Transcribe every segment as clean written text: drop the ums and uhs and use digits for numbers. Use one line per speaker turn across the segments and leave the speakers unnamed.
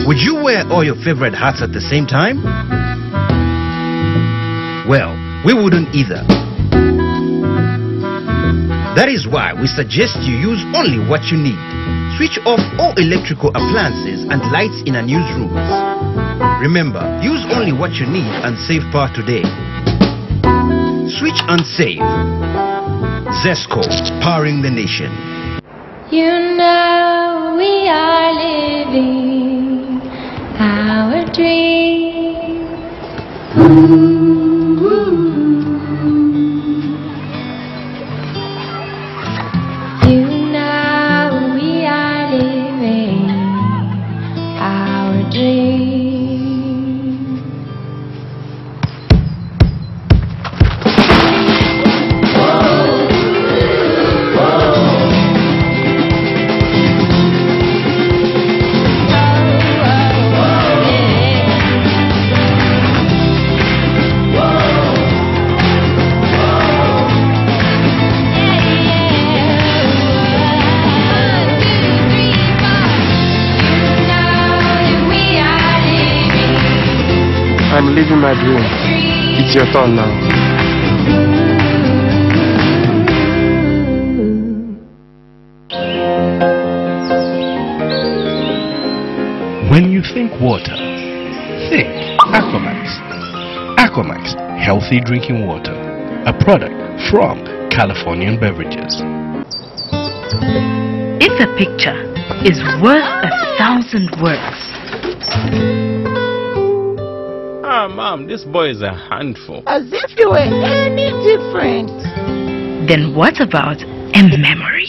Would you wear all your favorite hats at the same time? Well, we wouldn't either. That is why we suggest you use only what you need. Switch off all electrical appliances and lights in our newsrooms. Remember, use only what you need and save power today. Switch and save. Zesco, powering the nation.
You know we are living our dream. You know we are living our dream.
I'm living my dream. It's your turn now.
When you think water, think Aquamax. Aquamax, healthy drinking water. A product from Californian Beverages.
If a picture is worth 1,000 words,
Mom, this boy is a handful.
As if you were any different.
then what about a memory?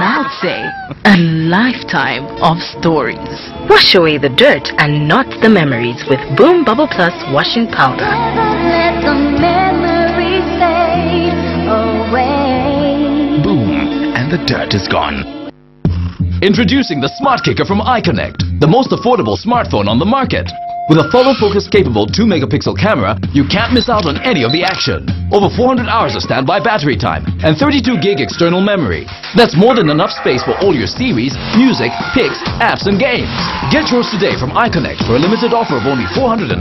I'd say a lifetime of stories. Wash away the dirt and not the memories with Boom Bubble Plus washing powder.
Let the memories fade away.
Boom, and the dirt is gone. Introducing the Smart Kicker from iConnect, the most affordable smartphone on the market. With a follow focus capable 2-megapixel camera, you can't miss out on any of the action. Over 400 hours of standby battery time and 32 gig external memory. That's more than enough space for all your series, music, pics, apps and games. Get yours today from iConnect for a limited offer of only 499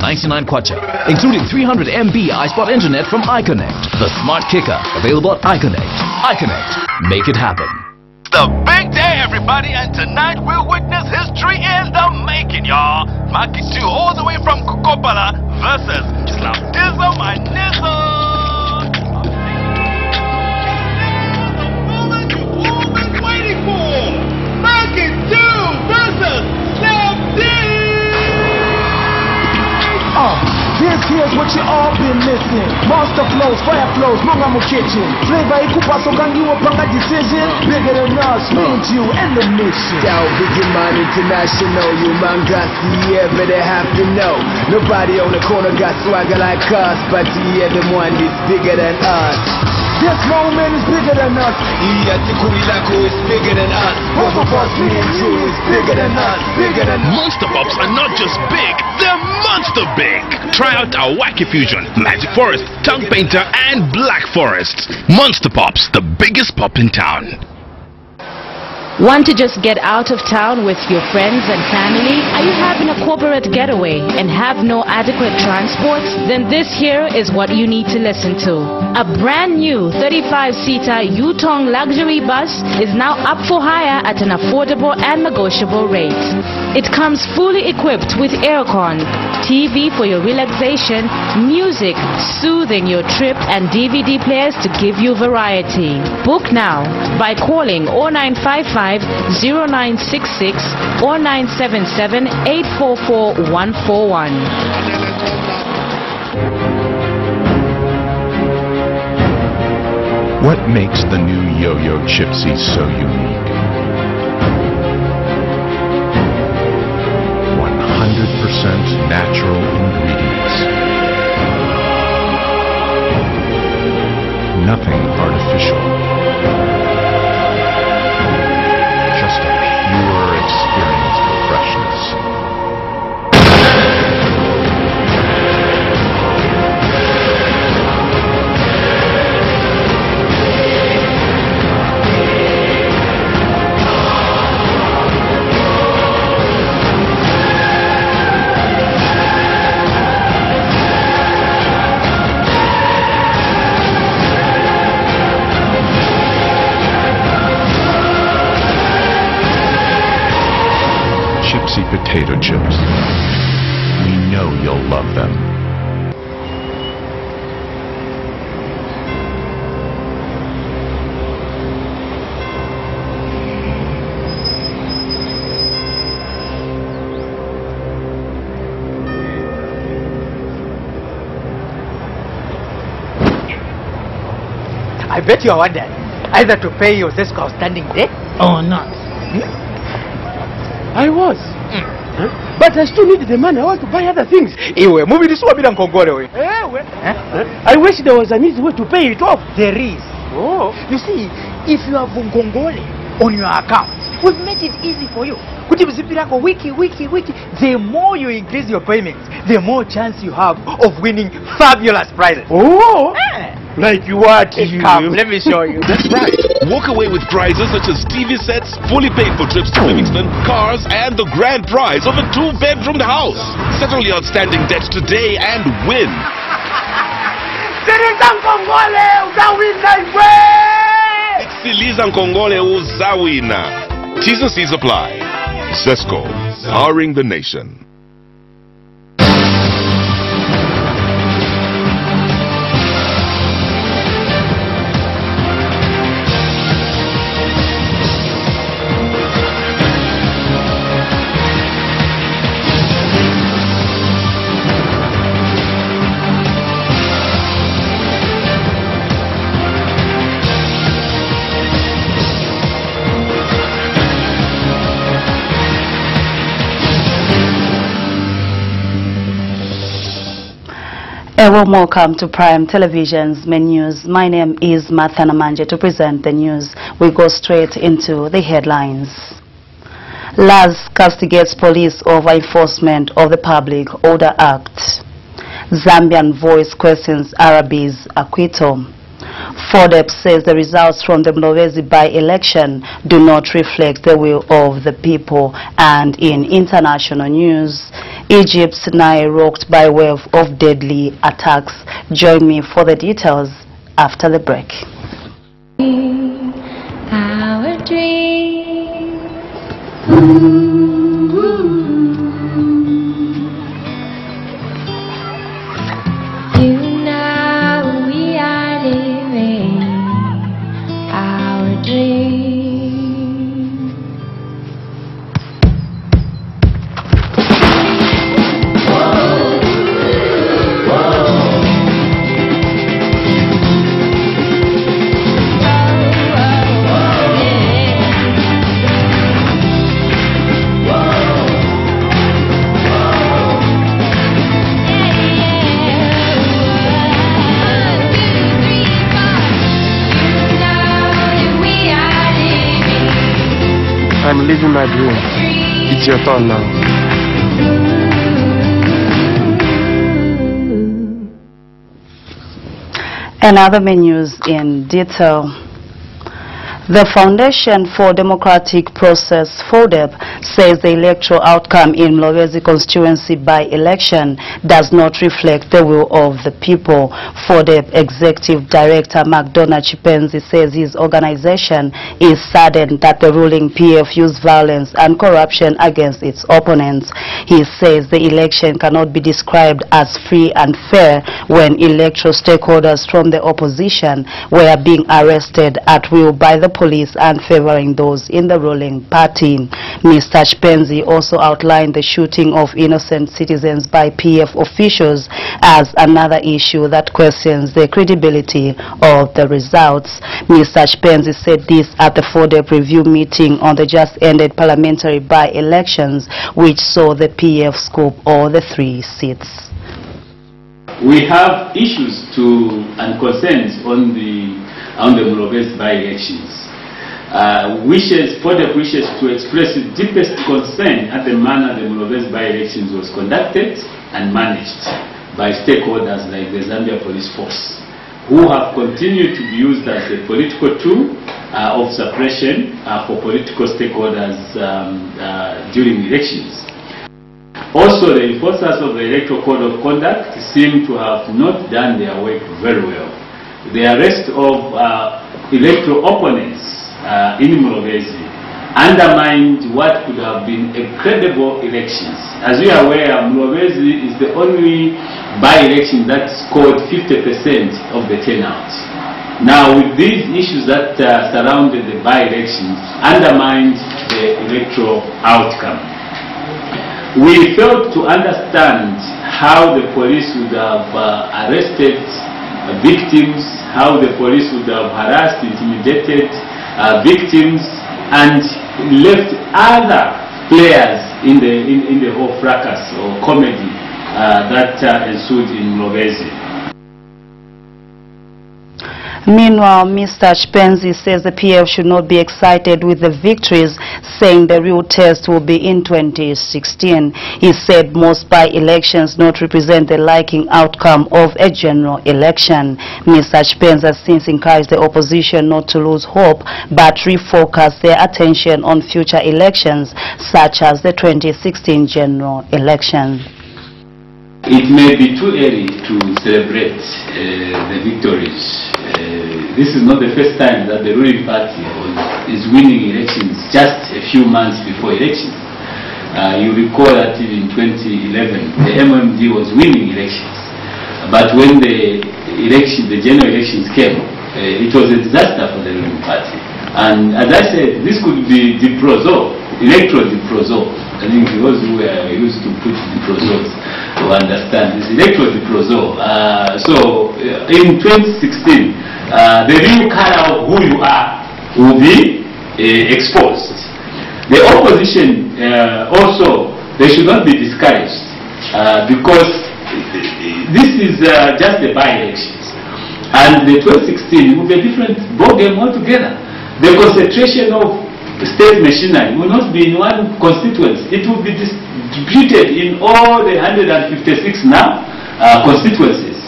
kwacha, including 300 MB iSpot internet from iConnect. The Smart Kicker, available at iConnect. iConnect, make it happen.
The big day, everybody, and tonight we'll witness history in the making, y'all. Maki 2 all the way from Kokopala versus Slapdism and Nizzle. The moment you've all been waiting for. Maki 2 versus Slapdism.
This here's what you all been missing. Monster flows, fire flows, Mongamo kitchen. Flavor ikupa so can you upon a decision? Bigger than us, means you and the mission.
Down Biggie Man International, you man got the ever they have to know. Nobody on the corner got swagger like us, but the other one is bigger than us.
This moment is bigger than us.
Iyatikulilako is bigger than us.
Both of us, me and you, is bigger than us. Bigger than us.
Monster Pops are not just big, they're monster big. Try out our Wacky Fusion, Magic Forest, Tongue Painter and Black Forest. Monster Pops, the biggest pop in town.
Want to just get out of town with your friends and family? Are you having a corporate getaway and have no adequate transport? Then this here is what you need to listen to. A brand new 35-seater Yutong luxury bus is now up for hire at an affordable and negotiable rate. It comes fully equipped with aircon, TV for your relaxation, music soothing your trip, and DVD players to give you variety. Book now by calling 0955 0966 or 977 844 141.
What makes the new Yo-Yo Chipsy so unique? 100% natural ingredients. Nothing artificial. Just a pure experience for freshness. Chipsy potato chips. We know you'll love them.
I bet you are wondering either to pay your Zesco outstanding debt or not.
I was. But I still need the money. I want to buy other things.
Iwe, movie this one bila nkongole we.
I wish there was an easy way to pay it off.
There is.
Oh.
You see, if you have nkongole on your account, we've made it easy for you. Kuti mzipirako wiki. The more you increase your payments, the more chance you have of winning fabulous prizes.
Oh. Like what?
Come, let me show you.
That's right. Walk away with prizes such as TV sets, fully paid for trips to Livingston, cars, and the grand prize of a 2-bedroomed house. Settle your outstanding debts today and win. Siliza Nkongole uzawina. T's and C's apply. Zesco, powering the nation.
A warm welcome to Prime Television's main news. My name is Martha Namanje. To present the news, we go straight into the headlines. LAS castigates police over enforcement of the Public Order Act. Zambian Voice questions Arabi's acquittal. FODEP says the results from the Mlowezi by-election do not reflect the will of the people. And in international news, Egypt's Nile rocked by wave of deadly attacks. Join me for the details after the break.
Our dreams. You know we are living our dreams.
I'm living my dream. It's your turn now.
And other menus in detail. The Foundation for Democratic Process, FODEP, says the electoral outcome in Mlowezi constituency by-election does not reflect the will of the people. FODEP Executive Director McDonald Chipenzi says his organization is saddened that the ruling PF used violence and corruption against its opponents. He says the election cannot be described as free and fair when electoral stakeholders from the opposition were being arrested at will by the police and favoring those in the ruling party. Mr. Chipenzi also outlined the shooting of innocent citizens by PF officials as another issue that questions the credibility of the results. Mr. Chipenzi said this at the FODEP review meeting on the just-ended parliamentary by-elections, which saw the PF scoop all the 3 seats.
We have issues and concerns on the Mlowezi by-elections. FODEP wishes to express its deepest concern at the manner the Mlowezi by-elections was conducted and managed by stakeholders like the Zambia Police Force, who have continued to be used as a political tool of suppression for political stakeholders during elections. Also, the enforcers of the Electoral Code of Conduct seem to have not done their work very well. The arrest of electoral opponents in Mlowezi undermined what could have been a credible elections. As we are aware, Mlowezi is the only by-election that scored 50% of the turnout. Now, with these issues that surrounded the by-elections, undermined the electoral outcome. We failed to understand how the police would have arrested victims, how the police would have harassed, intimidated victims, and left other players in the whole fracas or comedy that ensued in Mlowezi.
Meanwhile, Mr. Chipenzi says the PF should not be excited with the victories, saying the real test will be in 2016. He said most by-elections not represent the liking outcome of a general election. Mr. Chipenzi has since encouraged the opposition not to lose hope, but refocus their attention on future elections, such as the 2016 general election.
It may be too early to celebrate the victories. This is not the first time that the ruling party is winning elections just a few months before elections. You recall that in 2011, the MMD was winning elections. But when the general elections came, it was a disaster for the ruling party. And as I said, this could be Diprozor, electoral Diprozor. I think those who were used to put Diprozors to understand this electoral Diprozor. So in 2016, the real color of who you are will be exposed. The opposition also, they should not be discouraged because this is just the by-elections. And the 2016 will be a different ballgame altogether. The concentration of state machinery will not be in one constituency. It will be distributed in all the 156 now constituencies.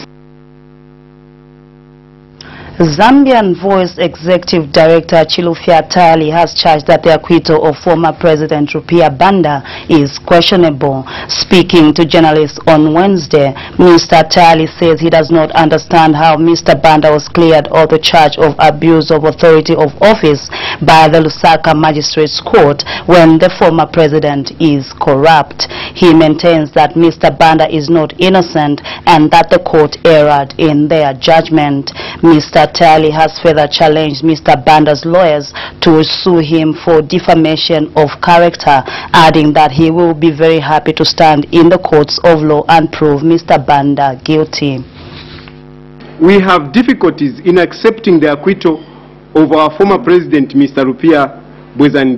Zambian Voice Executive Director Chilufya Tali has charged that the acquittal of former President Rupia Banda is questionable. Speaking to journalists on Wednesday, Mr. Tali says he does not understand how Mr. Banda was cleared of the charge of abuse of authority of office by the Lusaka Magistrates Court when the former president is corrupt. He maintains that Mr. Banda is not innocent and that the court erred in their judgment. Mr. Tali has further challenged Mr. Banda's lawyers to sue him for defamation of character, adding that he will be very happy to stand in the courts of law and prove Mr. Banda guilty.
We have difficulties in accepting the acquittal of our former president, Mr. Rupia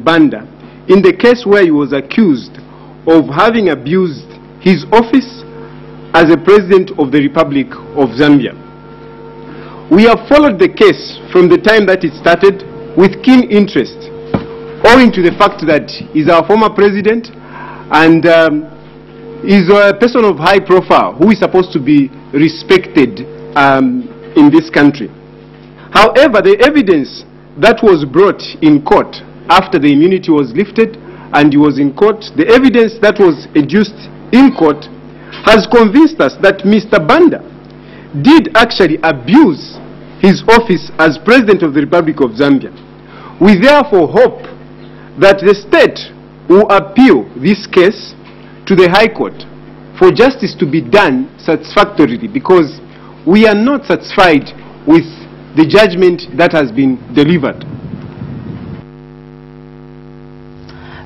Banda, in the case where he was accused of having abused his office as a president of the Republic of Zambia. We have followed the case from the time that it started with keen interest, owing to the fact that he's our former president and is a person of high profile who is supposed to be respected in this country. However, the evidence that was brought in court after the immunity was lifted and he was in court, the evidence that was adduced in court has convinced us that Mr. Banda did actually abuse his office as President of the Republic of Zambia. We therefore hope that the state will appeal this case to the High Court for justice to be done satisfactorily, because we are not satisfied with the judgment that has been delivered.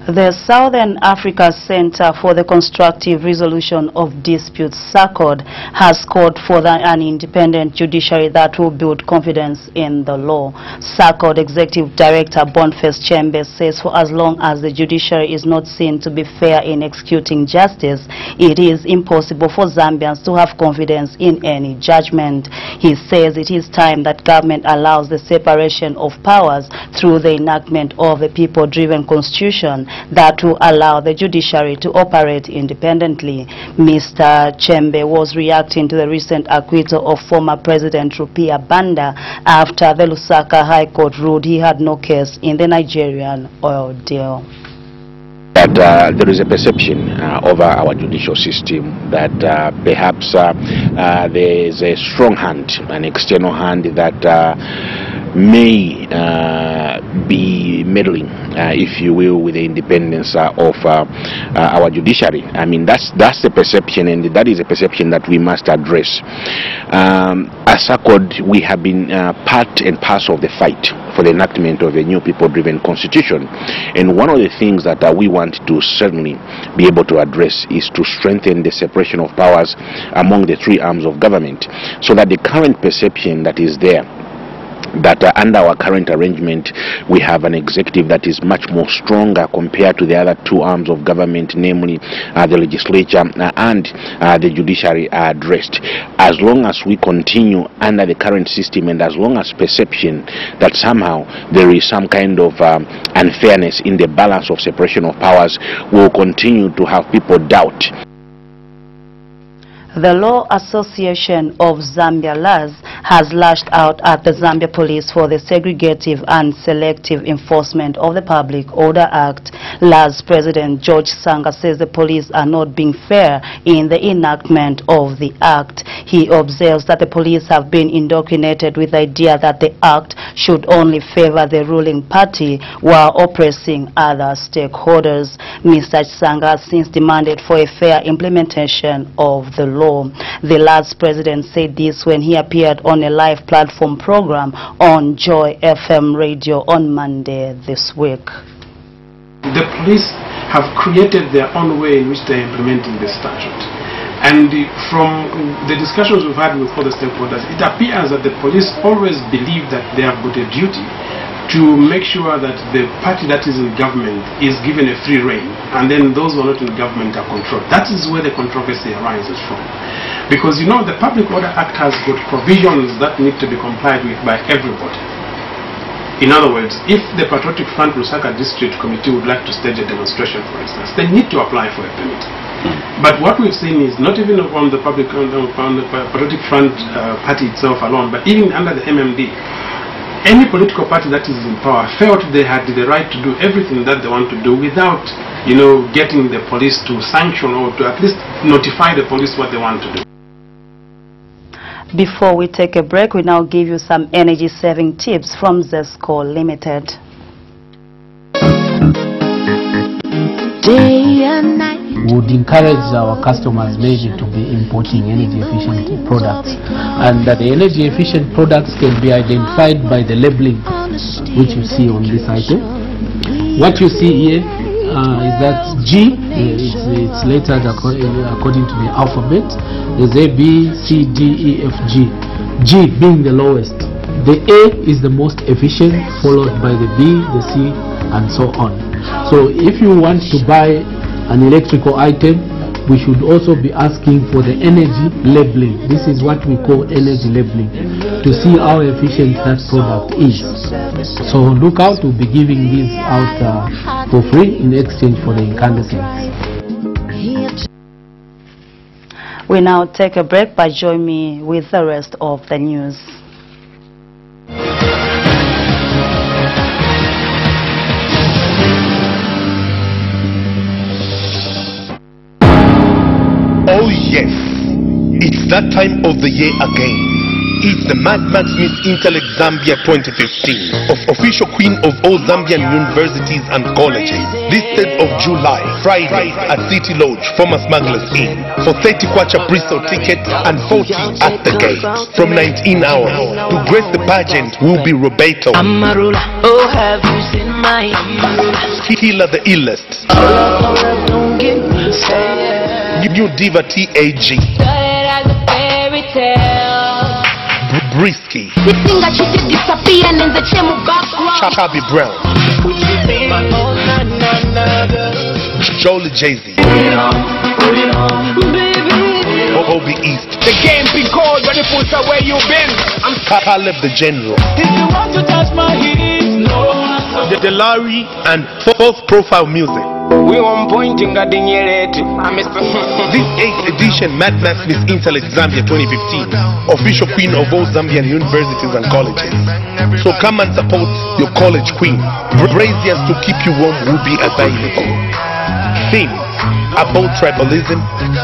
The Southern Africa Center for the Constructive Resolution of Disputes, SACOD, has called for an independent judiciary that will build confidence in the law. SACOD Executive Director Boniface Chembe says for as long as the judiciary is not seen to be fair in executing justice, it is impossible for Zambians to have confidence in any judgment. He says it is time that government allows the separation of powers through the enactment of a people-driven constitution that will allow the judiciary to operate independently. Mr. Chembe was reacting to the recent acquittal of former President Rupiah Banda after the Lusaka High Court ruled he had no case in the Nigerian oil deal.
That there is a perception over our judicial system that perhaps there is a strong hand, an external hand that may be meddling, if you will, with the independence of our judiciary. I mean, that's the perception, and that is a perception that we must address. As SACOD, we have been part and parcel of the fight for the enactment of a new people-driven constitution, and one of the things that we want to certainly be able to address is to strengthen the separation of powers among the three arms of government, so that the current perception that is there, that under our current arrangement we have an executive that is much more stronger compared to the other two arms of government, namely the legislature and the judiciary, are addressed. As long as we continue under the current system, and as long as perception that somehow there is some kind of unfairness in the balance of separation of powers, we will continue to have people doubt.
The Law Association of Zambia, LAZ, has lashed out at the Zambia Police for the segregative and selective enforcement of the Public Order Act. LAZ President George Sanga says the police are not being fair in the enactment of the act. He observes that the police have been indoctrinated with the idea that the act should only favor the ruling party while oppressing other stakeholders. Mr. Sanga has since demanded for a fair implementation of the law. The LAZ president said this when he appeared on a live platform program on Joy FM radio on Monday this week.
The police have created their own way in which they are implementing the statute. And from the discussions we've had with other stakeholders, it appears that the police always believe that they have got a duty to make sure that the party that is in government is given a free rein, and then those who are not in government are controlled. That is where the controversy arises from. Because, you know, the Public Order Act has got provisions that need to be complied with by everybody. In other words, if the Patriotic Front Lusaka District Committee would like to stage a demonstration, for instance, they need to apply for a permit. But what we've seen is not even on the Patriotic Front party itself alone, but even under the MMD, any political party that is in power felt they had the right to do everything that they want to do without, you know, getting the police to sanction or to at least notify the police what they want to do.
Before we take a break, we now give you some energy-saving tips from Zesco Limited.
Day and night. We would encourage our customers maybe to be importing energy-efficient products, and that the energy-efficient products can be identified by the labeling which you see on this item. What you see here is that G, it's lettered according to the alphabet. There's A, B, C, D, E, F, G. G being the lowest. The A is the most efficient, followed by the B, the C, and so on. So if you want to buy an electrical item, we should also be asking for the energy labeling. This is what we call energy labeling, to see how efficient that product is. So look out, we'll be giving these out for free in exchange for the incandescents.
We now take a break, but join me with the rest of the news.
Yes, it's that time of the year again. It's the Mad Max Miss Intellect Zambia 2015, official queen of all Zambian universities and colleges. This 3rd of July, Friday, at City Lodge, former Smugglers Inn, for 30 kwacha pre-sale tickets and 40 at the gate. From 19 hours, to grace the pageant will be Roberto,
Amarula, oh have you seen my Amarula?
Killer the illest, New Diva TAG, Brisky, Chubby Brown, Jolie Jay-Z, Obi East,
The game be cold when you put away you been.
I'm Caleb the General,
If you want to touch my hips, no.
the Larry, and False Profile Music.
We on pointing at the
This 8th edition Mad Max Miss Intellect Zambia 2015, official queen of all Zambian universities and colleges. So come and support your college queen. Braziers to keep you warm will be available. Themes about tribalism,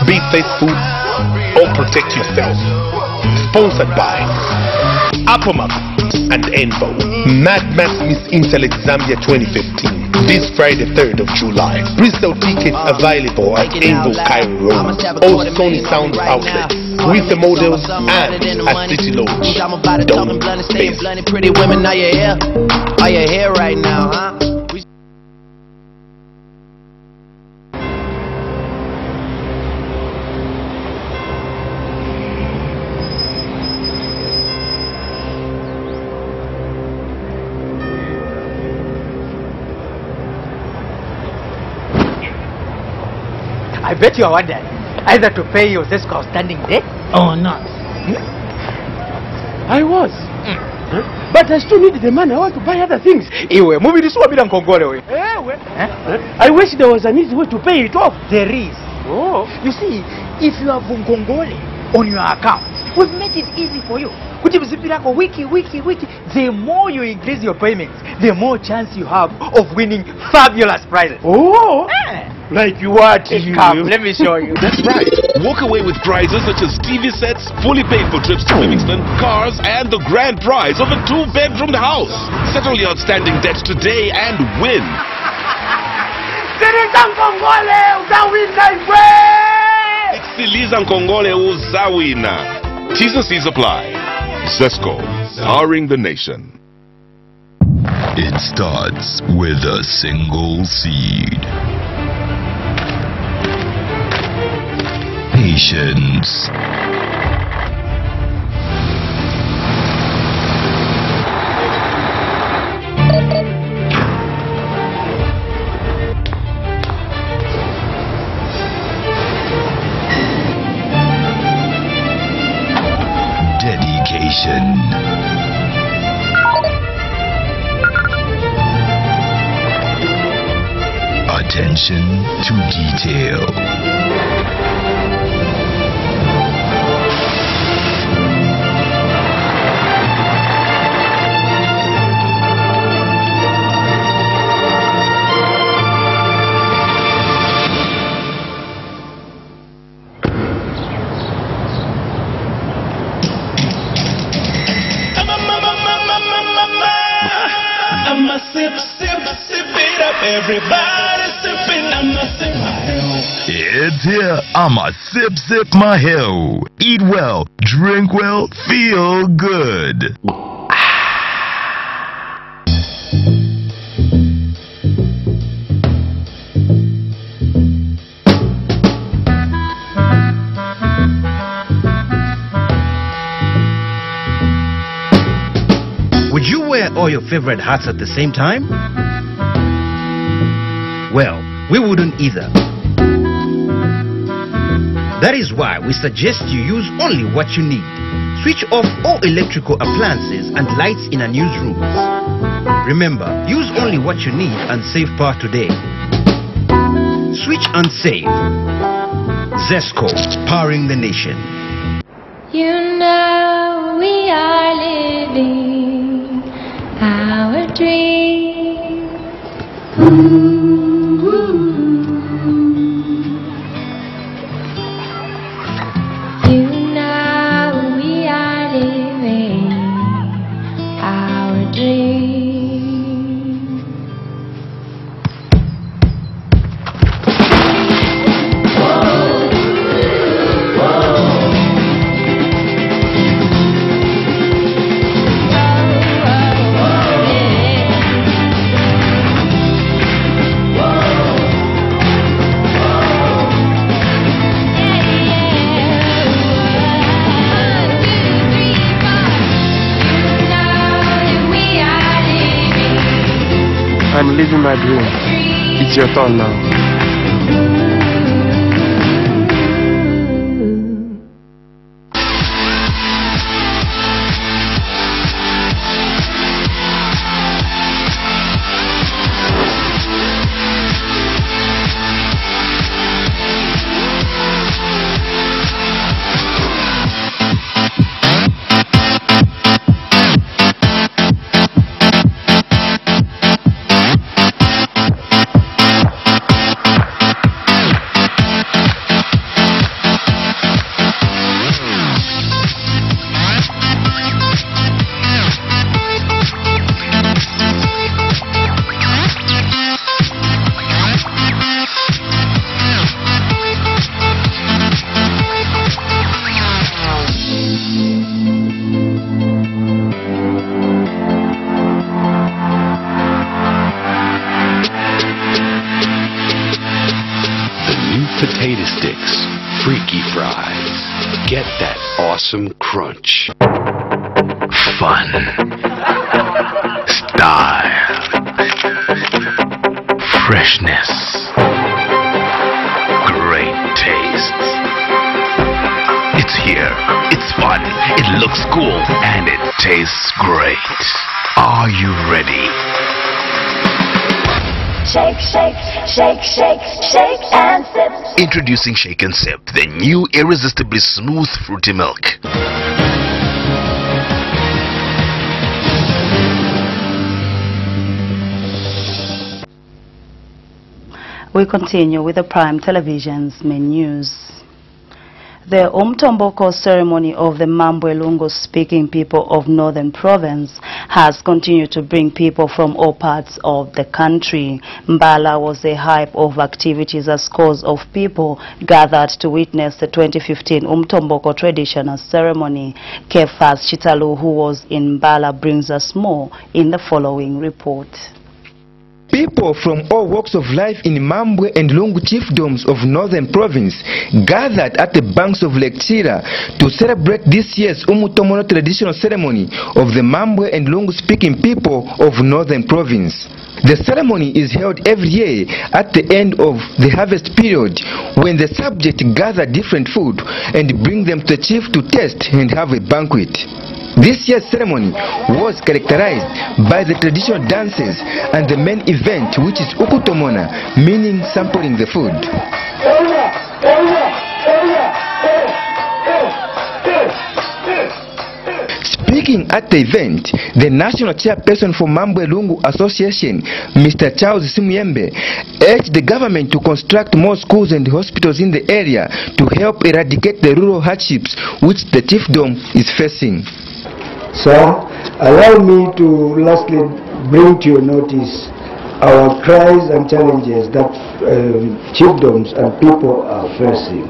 be faithful, or protect yourself. Sponsored by Apomap and Envo. Mad Max Miss Intellect Zambia 2015. This Friday 3rd of July. Pre-sale tickets available at Envo Cairo Road, all Sony Sound outlets, with the models and at City Lodge. Don't miss.
Pretty women, are you here? Are you here right now, huh?
I bet you are wondering either to pay your this outstanding debt or not.
I was. But I still need the money. I want to buy other things.
Iwe, move this one bila nkongole we.
I wish there was an easy way to pay it off.
There is.
Oh.
You see, if you have nkongole on your account, we've made it easy for you. Kuti mzipirako wiki. The more you increase your payments, the more chance you have of winning fabulous prizes.
Oh. Like what?
Come, let me show you.
That's right. Walk away with prizes such as TV sets, fully paid for trips to Livingston, cars, and the grand prize of a 2-bedroomed house. Settle your outstanding debts today and win. Siliza Nkongole uzawina. T's and C's apply. Zesco, powering the nation.
It starts with a single seed. Patience. Dedication. Attention to detail.
I'ma sip it up. Everybody sipping, I'ma sip my hell.
It's here. I'ma sip my hell. Eat well, drink well, feel good.
Would you wear all your favorite hats at the same time? Well, we wouldn't either. That is why we suggest you use only what you need. Switch off all electrical appliances and lights in unused rooms. Remember, use only what you need and save power today. Switch and save. Zesco, powering the nation.
You know we are living our dreams.
I'm living my dream. It's your turn now.
Potato sticks, freaky fries. Get that awesome crunch. Fun. Style. Freshness. Great taste. It's here. It's fun. It looks cool. And it tastes great. Are you ready?
Shake, shake, shake, shake, shake and sip.
Introducing Shake and Sip, the new irresistibly smooth fruity milk.
We continue with the Prime Television's main news. The Umtomboko ceremony of the Mambwe-Lungu speaking people of Northern Province has continued to bring people from all parts of the country. Mbala was a hive of activities as scores of people gathered to witness the 2015 Umtomboko traditional ceremony. Kefas Chitalu, who was in Mbala, brings us more in the following report.
People from all walks of life in Mambwe and Lungu chiefdoms of Northern Province gathered at the banks of Lake Chira to celebrate this year's Umutomono traditional ceremony of the Mambwe and Lungu speaking people of Northern Province. The ceremony is held every year at the end of the harvest period, when the subject gather different food and bring them to the chief to taste and have a banquet. This year's ceremony was characterized by the traditional dances and the main event, which is Ukutomona, meaning sampling the food. Speaking at the event, the national chairperson for Mambwe-Lungu Association, Mr. Charles Simuyembe, urged the government to construct more schools and hospitals in the area to help eradicate the rural hardships which the chiefdom is facing.
Sir, allow me to lastly bring to your notice our cries and challenges that chiefdoms and people are facing.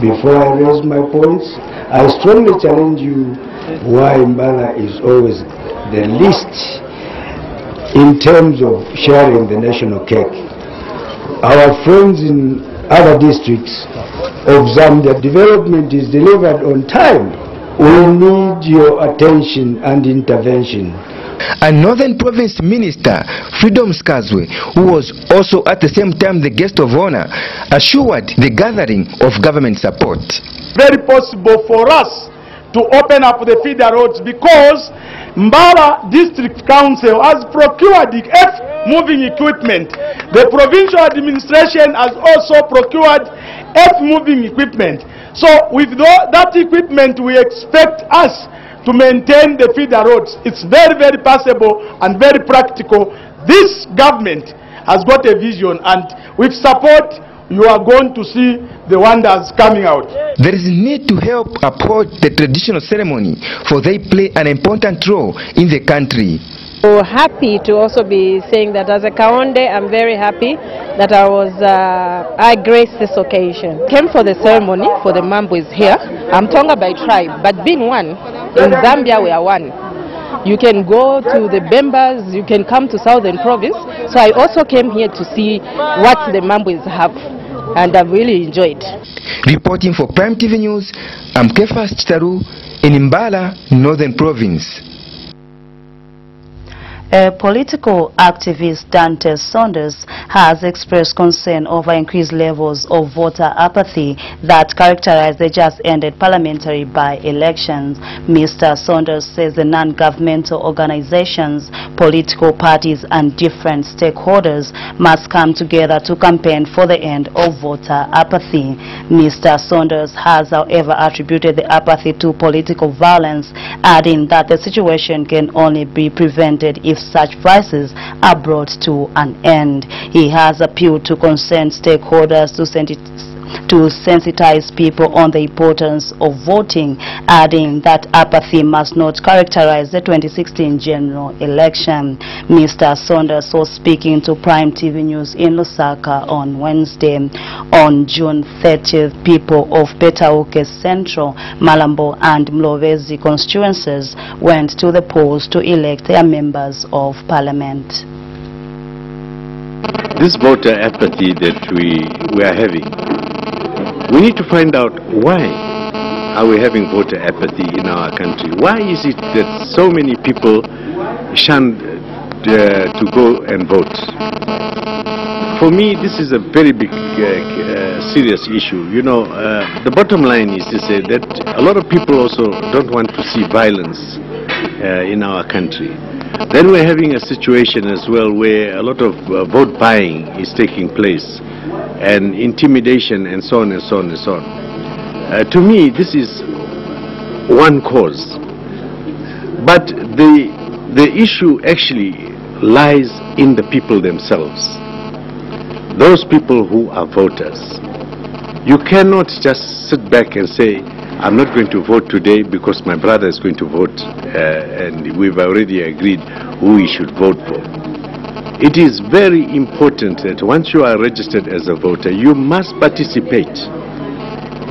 Before I raise my points, I strongly challenge you why Mbala is always the least in terms of sharing the national cake. Our friends in other districts of Zambia, development is delivered on time. We need your attention and intervention.
A Northern Province Minister, Freedom Skazwe, who was also at the same time the guest of honor, assured the gathering of government support.
Very possible for us to open up the feeder roads because Mbala District Council has procured earth-moving equipment. The provincial administration has also procured earth-moving equipment. So with that equipment, we expect us to maintain the feeder roads. It's very, very possible and very practical. This government has got a vision, and with support, you are going to see the wonders coming out.
There is a need to help uphold the traditional ceremony, for they play an important role in the country.
So happy to also be saying that as a Kaonde, I'm very happy that I graced this occasion. Came for the ceremony for the Mambwes here. I'm Tonga by tribe, but being one, in Zambia we are one. You can go to the Bembas, you can come to Southern Province. So I also came here to see what the Mambwes have, and I've really enjoyed.
Reporting for Prime TV News, I'm Kefas Chitaru in Mbala, Northern Province.
Political activist Dante Saunders has expressed concern over increased levels of voter apathy that characterize the just-ended parliamentary by-elections. Mr. Saunders says the non-governmental organizations, political parties and different stakeholders must come together to campaign for the end of voter apathy. Mr. Saunders has, however, attributed the apathy to political violence, adding that the situation can only be prevented if such vices are brought to an end. He has appealed to concerned stakeholders to sensitize people on the importance of voting, adding that apathy must not characterize the 2016 general election. Mr. Saunders was speaking to Prime TV News in Lusaka on Wednesday. On June 30th, people of Petauke Central, Malambo and Mlovezi constituencies went to the polls to elect their members of parliament.
This voter apathy that we are having, we need to find out why are we having voter apathy in our country. Why is it that so many people shunned to go and vote? For me, this is a very big, serious issue. You know, the bottom line is to say that a lot of people also don't want to see violence in our country. Then we're having a situation as well where a lot of vote buying is taking place, and intimidation and so on and so on and so on. To me, this is one cause. But the issue actually lies in the people themselves. Those people who are voters. You cannot just sit back and say, I'm not going to vote today because my brother is going to vote and we've already agreed who we should vote for. It is very important that once you are registered as a voter, you must participate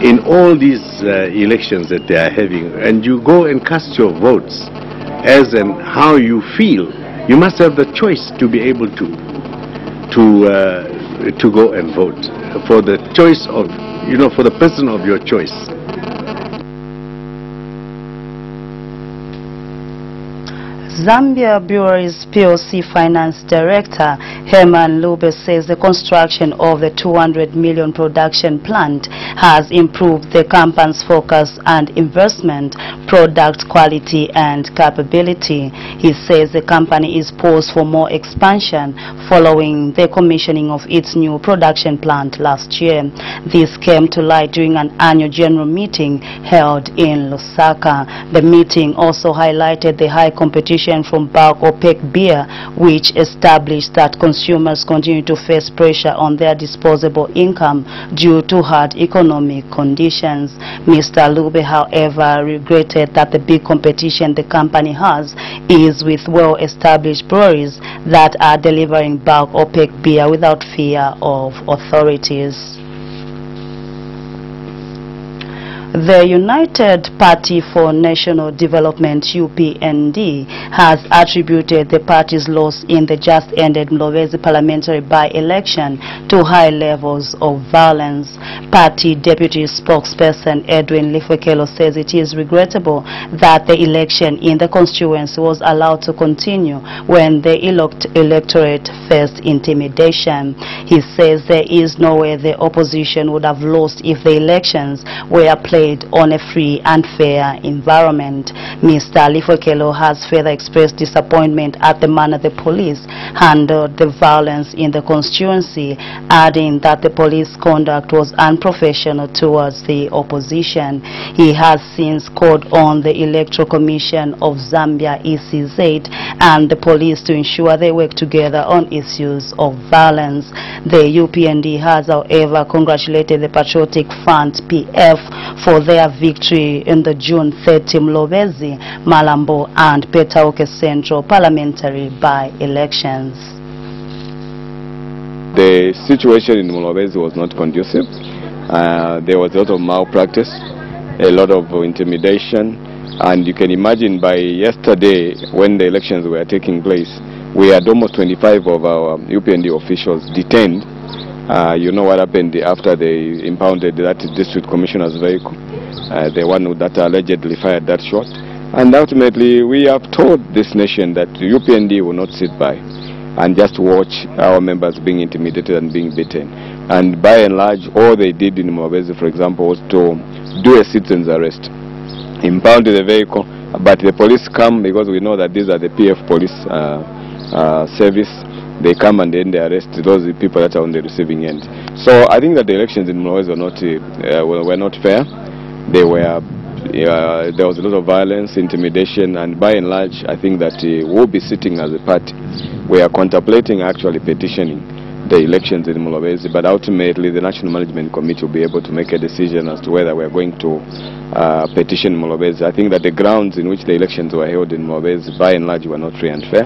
in all these elections that they are having, and you go and cast your votes as and how you feel. You must have the choice to be able to go and vote for the choice of, you know, for the person of your choice.
Zambia Breweries PLC Finance Director Herman Lube says the construction of the 200 million production plant has improved the company's focus and investment, product quality and capability. He says the company is poised for more expansion following the commissioning of its new production plant last year. This came to light during an annual general meeting held in Lusaka. The meeting also highlighted the high competition from bulk opaque beer, which established that consumers continue to face pressure on their disposable income due to hard economic conditions. Mr. Lube, however, regretted that the big competition the company has is with well-established breweries that are delivering bulk opaque beer without fear of authorities. The United Party for National Development, UPND, has attributed the party's loss in the just-ended Mlovezi parliamentary by-election to high levels of violence. Party Deputy Spokesperson Edwin Lifwekelo says it is regrettable that the election in the constituency was allowed to continue when the electorate faced intimidation. He says there is no way the opposition would have lost if the elections were played on a free and fair environment. Mr. Lifwekelo has further expressed disappointment at the manner the police handled the violence in the constituency, adding that the police conduct was unprofessional towards the opposition. He has since called on the Electoral Commission of Zambia, ECZ, and the police to ensure they work together on issues of violence. The UPND has, however, congratulated the Patriotic Front, PF, for their victory in the June 30 Mlovezi, Malambo and Petauke Central parliamentary by-elections.
The situation in Mlovezi was not conducive. There was a lot of malpractice, a lot of intimidation, and you can imagine by yesterday when the elections were taking place, we had almost 25 of our UPND officials detained. You know what happened after they impounded that district commissioner's vehicle, the one that allegedly fired that shot. And ultimately, we have told this nation that the UPND will not sit by and just watch our members being intimidated and being beaten. And by and large, all they did in Mwabezi, for example, was to do a citizen's arrest, impound the vehicle, but the police come because we know that these are the PF police service. They come and then they arrest those people that are on the receiving end. So I think that the elections in Mwabezi were not fair. They were. There was a lot of violence, intimidation, and by and large, I think that we'll be sitting as a party. We are contemplating actually petitioning the elections in Mwabezi, but ultimately the National Management Committee will be able to make a decision as to whether we are going to petition Mwabezi. I think that the grounds in which the elections were held in Mwabezi, by and large, were not free and fair.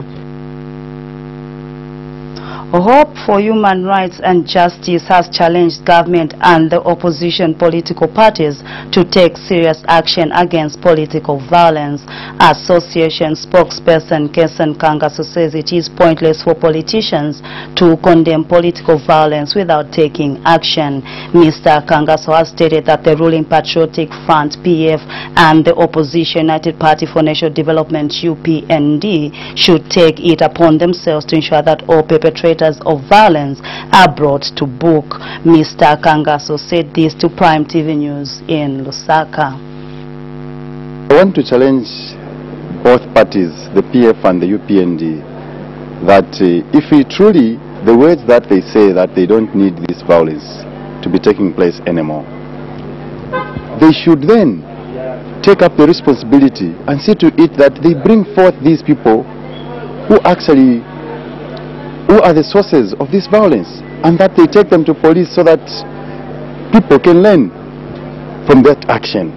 Hope for Human Rights and Justice has challenged government and the opposition political parties to take serious action against political violence. Association spokesperson Kesan Kangaso says it is pointless for politicians to condemn political violence without taking action. Mr. Kangaso has stated that the ruling Patriotic Front (PF) and the opposition United Party for National Development (UPND) should take it upon themselves to ensure that all perpetrators of violence are brought to book. Mr. Kangaso said this to Prime TV News in Lusaka.
I want to challenge both parties, the PF and the UPND, that if we truly, the words that they say that they don't need this violence to be taking place anymore, they should then take up the responsibility and see to it that they bring forth these people who are the sources of this violence, and that they take them to police so that people can learn from that action.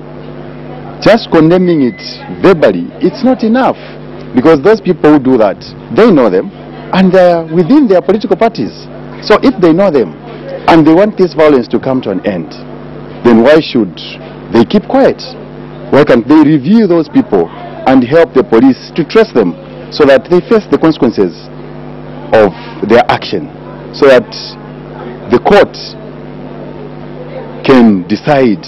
Just condemning it verbally, it's not enough, because those people who do that, they know them and they are within their political parties. So if they know them and they want this violence to come to an end, then why should they keep quiet? Why can't they review those people and help the police to trace them so that they face the consequences of their action, so that the court can decide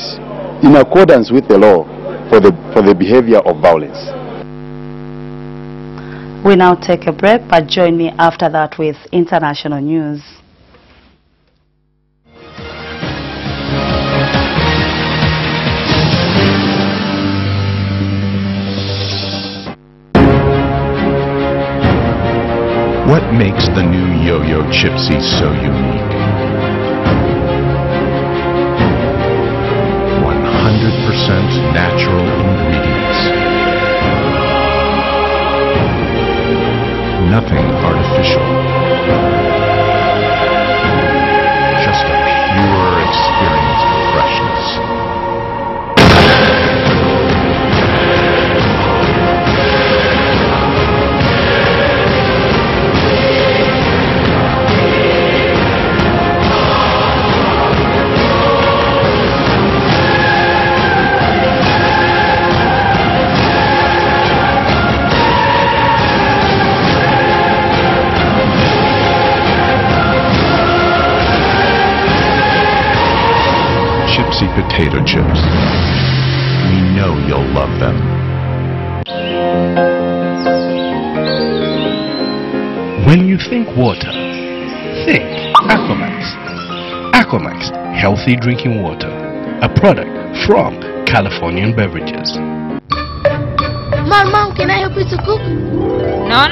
in accordance with the law for the behavior of violence.
We now take a break, but join me after that with international news.
What makes the new Yo-Yo Chipsy so unique? 100% natural ingredients. Nothing artificial. Just a pure experience of freshness. Chipsy potato chips. We know you'll love them.
When you think water, think Aquamax. Aquamax, healthy drinking water. A product from Californian Beverages.
Mom, can I help you to cook?
No.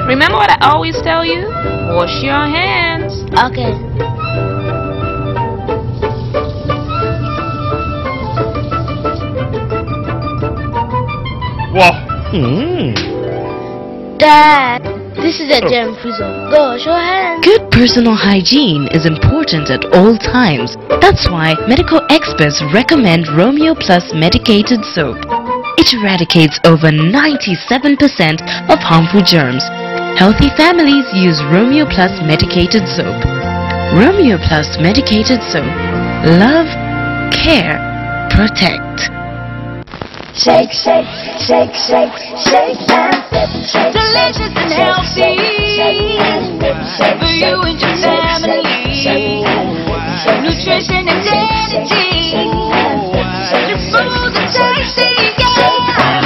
Remember what I always tell you? Wash your hands.
Okay. Dad, this is a germ-free zone. Go wash your hands.
Good personal hygiene is important at all times. That's why medical experts recommend Romeo Plus medicated soap. It eradicates over 97% of harmful germs. Healthy families use Romeo Plus medicated soap. Romeo Plus medicated soap. Love, care, protect.
Shake, shake, shake, shake, shake and sip. Shake,
delicious and healthy
for you and your family.
Nutrition and energy. Your food is tasty, yeah.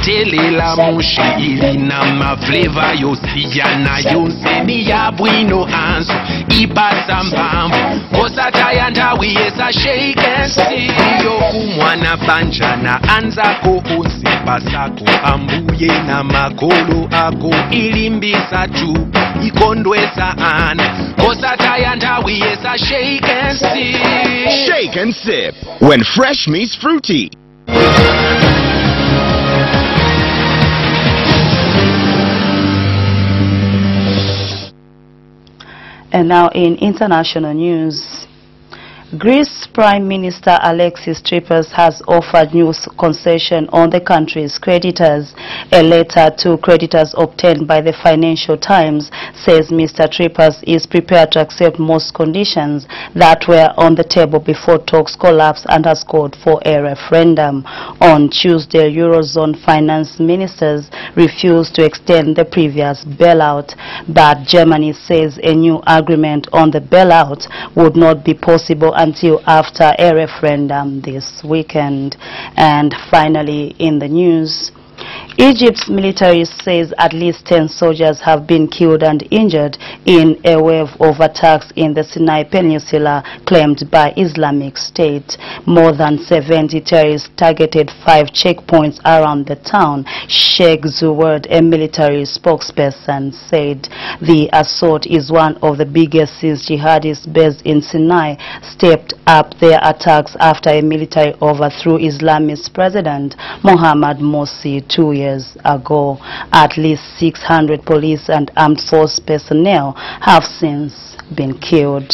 telela mushi ilina mafleva yosiyana yonse niyabwino anso ipasa mpamvu osataya ndawi yesa shake and see yokumwana banjana anzako onsipasako ambuye na makolo ako ilimbisa tu ikondwesa ana osataya ndawi yesa shake and see.
Shake and sip when fresh meets fruity.
And now in international news, Greece Prime Minister Alexis Tsipras has offered new concession on the country's creditors. A letter to creditors obtained by the Financial Times says Mr. Tsipras is prepared to accept most conditions that were on the table before talks collapsed and has called for a referendum. On Tuesday, Eurozone finance ministers refused to extend the previous bailout, but Germany says a new agreement on the bailout would not be possible until after a referendum this weekend. And finally in the news, Egypt's military says at least 10 soldiers have been killed and injured in a wave of attacks in the Sinai Peninsula claimed by Islamic State. More than 70 terrorists targeted 5 checkpoints around the town. Sheikh Zuward, a military spokesperson, said the assault is one of the biggest since jihadists based in Sinai stepped up their attacks after a military overthrew Islamist President Mohamed Morsi 2 years ago. At least 600 police and armed force personnel have since been killed.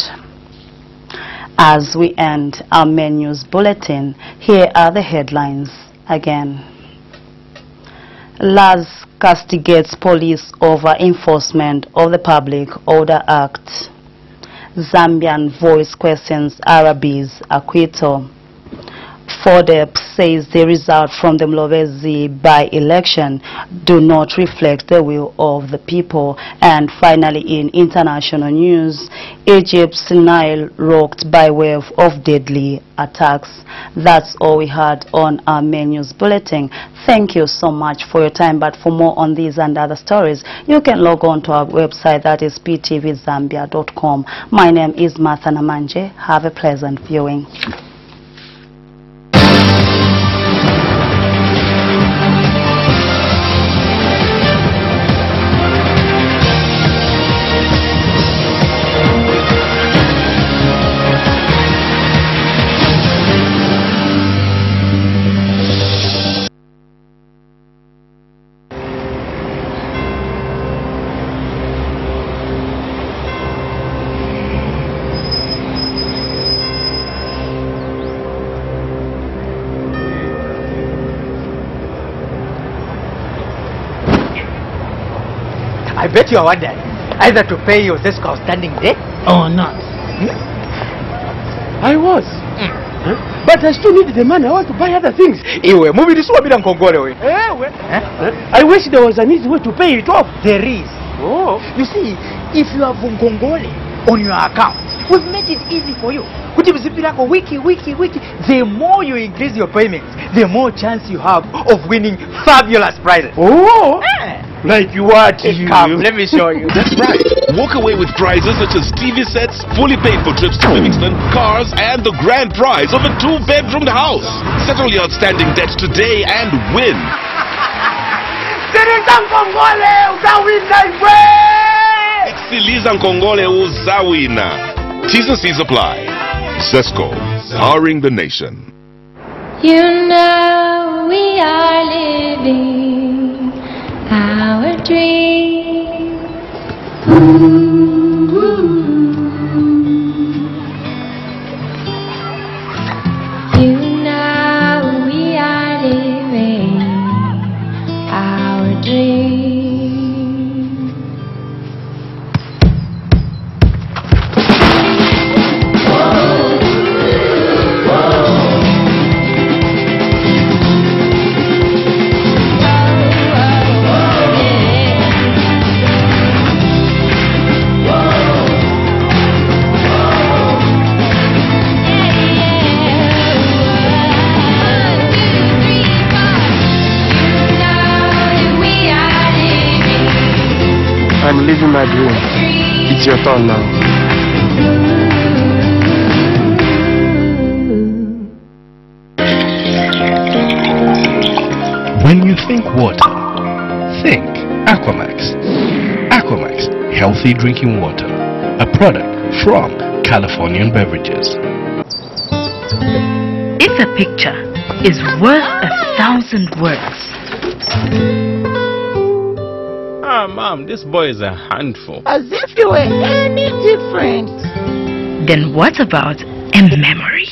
As we end our main news bulletin, here are the headlines again. LAS castigates police over enforcement of the Public Order Act. Zambian voice questions Arabi's acquittal. FODEP says the result from the Mlobezi by-election do not reflect the will of the people. And finally, in international news, Egypt's Nile rocked by wave of deadly attacks. That's all we had on our main news bulletin. Thank you so much for your time, but for more on these and other stories, you can log on to our website, that is ptvzambia.com. My name is Martha Namanje. Have a pleasant viewing.
I bet you are wondering either to pay your Zesco outstanding debt or not.
I was. But I still need the money. I want to buy other things.
Iwe, movie this one bila nkongole we.
I wish there was an easy way to pay it off.
There is.
Oh.
You see, if you have nkongole on your account, we've made it easy for you. Kuti mzipirako wiki, the more you increase your payments, the more chance you have of winning fabulous prizes.
Oh. Like what?
Come, let me show you.
That's right. Walk away with prizes such as TV sets, fully paid for trips to Livingston, cars, and the grand prize of a 2-bedroom house. Settle your outstanding debts today and win. Siliza Nkongole uzawina. T's and C's apply. Zesco, powering the nation.
You know we are living our dream. You know we are living our dream.
living my dream. It's your turn now.
When you think water, think Aquamax. Aquamax, healthy drinking water. A product from Californian Beverages.
If a picture is worth 1,000 words.
Mom, this boy is a handful.
As if you were any different.
Then what about a memory?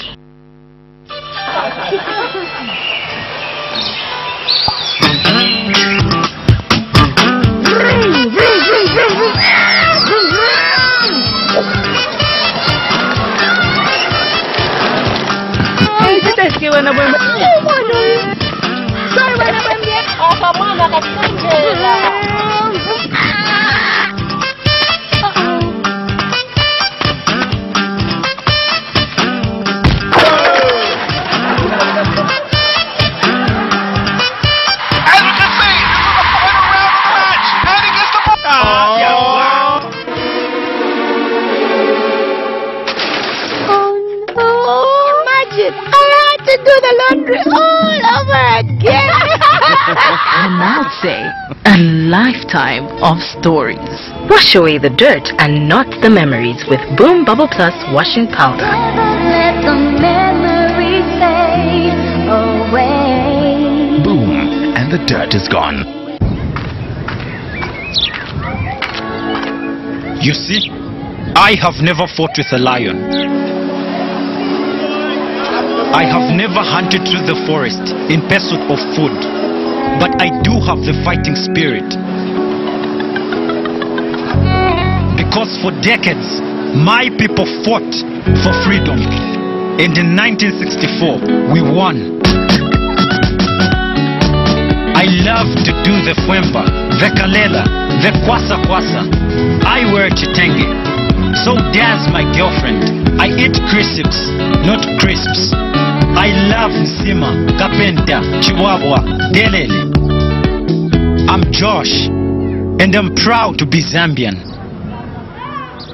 And I'd say a lifetime of stories. Wash away the dirt and not the memories with Boom Bubble Plus washing powder.
Let the memories fade away.
Boom, and the dirt is gone.
You see, I have never fought with a lion. I have never hunted through the forest in pursuit of food. But I do have the fighting spirit. Because for decades, my people fought for freedom. And in 1964, we won. I love to do the Fwemba, the Kalela, the Kwasa Kwasa. I wear chitenge. So does my girlfriend. I eat crisps, not crisps. I love Nsima, Kapenta, Chihuahua, Delele. I'm Josh, and I'm proud to be Zambian.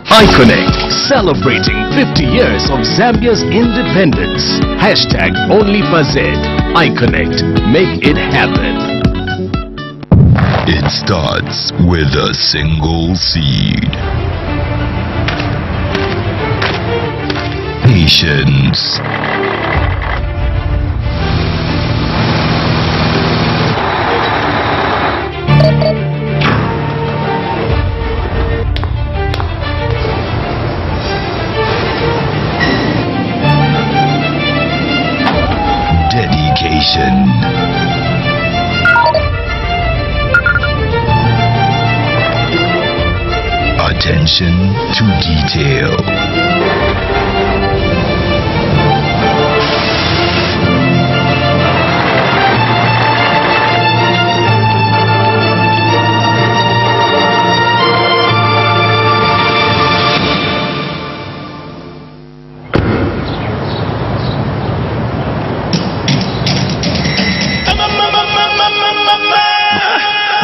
iConnect, celebrating 50 years of Zambia's independence. Hashtag OnlyFazed. iConnect, make it happen.
It starts with a single seed. Patience. Dedication. Attention to detail.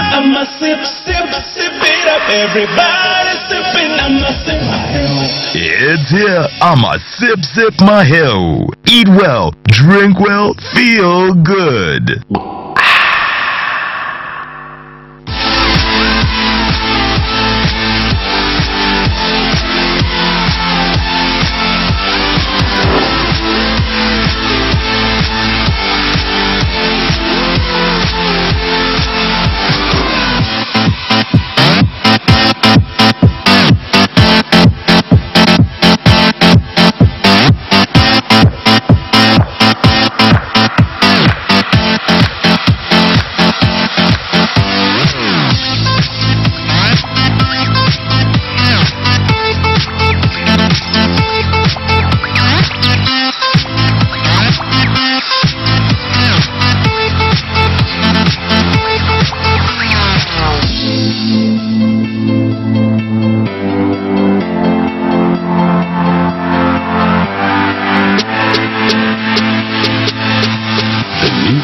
I'ma sip it up. Everybody sipping, I'ma sip my hell.
It's here. I'ma sip my hell. Eat well, drink well, feel good.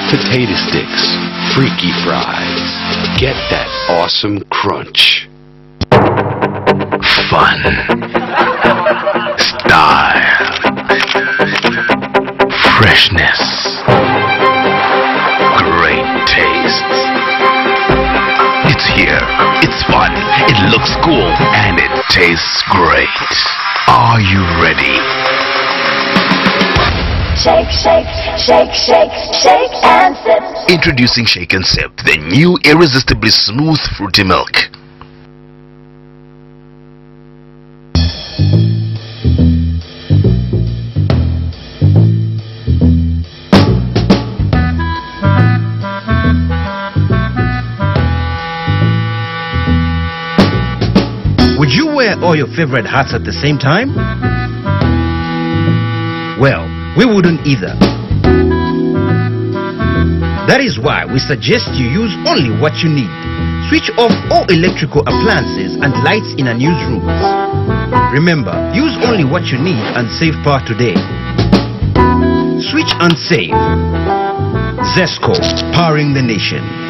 Potato sticks, freaky fries. Get that awesome crunch. Fun. Style. Freshness. Great taste. It's here. It's fun. It looks cool. And it tastes great. Are you ready?
Shake, shake, shake, shake, shake and sip.
Introducing Shake and Sip, the new irresistibly smooth fruity milk.
Would you wear all your favorite hats at the same time? Well, we wouldn't either. That is why we suggest you use only what you need. Switch off all electrical appliances and lights in unused rooms. Remember, use only what you need and save power today. Switch and save. Zesco, powering the nation.